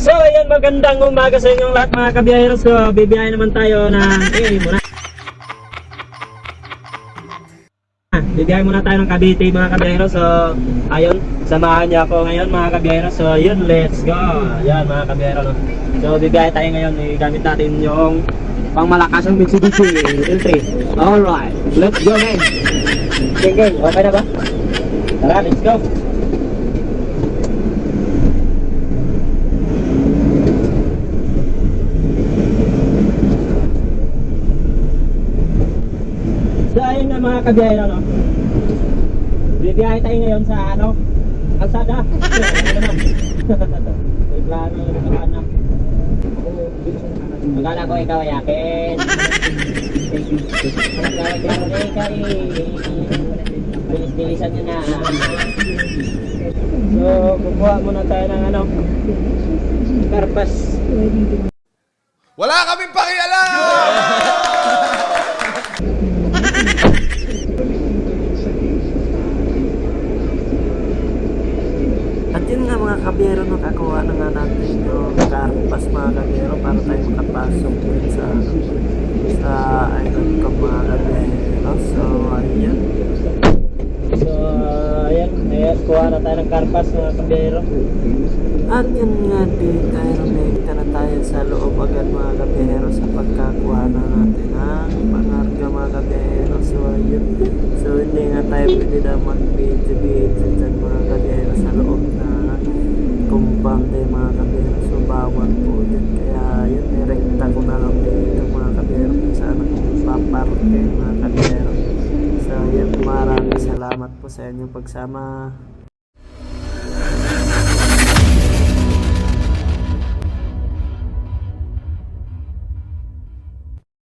So ayan, magandang umaga sa inyong lahat mga kabiyahero. So bibiyahe naman tayo ng bibiyahe muna tayo ng Cavite mga kabiyahero. So ayun, samahan niyo ako ngayon mga kabiyahero. So yun, let's go. Ayan mga kabiyahero, no? So bibiyahe tayo ngayon, gamit natin yung pangmalakas ng Mitsubishi L3. Alright, let's go guys. Okay, okay na ba? Tara, let's go. So ayun na mga kabiyahero, no? Bibiyahe tayo ngayon sa kalsada. May plano na na. Magkala ko ikaw ay akin. Bilis-bilisan nyo na. So kukuha muna tayo ng karpas. Wala kaming pakialam! At yun nga mga kabiyero, nakakuha na nga natin yung karpas mga kabiyero para tayo makapasok dun sa island ko mga kabiyero. So ayun. So ayan, kuha na tayo ng karpas mga kabiyero. At yun nga din tayo, rumekta na tayo sa loob agad mga kabiyero sa pagkakuha na natin ang pangarga mga kabiyero. So ayun, so hindi nga tayo pwede na mag-video dyan mga kabiyero sa loob na compound eh mga kabiyero. So bawal po din, kaya yun, nirekta ko na lang dito mga kabiyero kung saan ako paparke mga kabiyero. So yun, maraming salamat po sa inyong pagsama.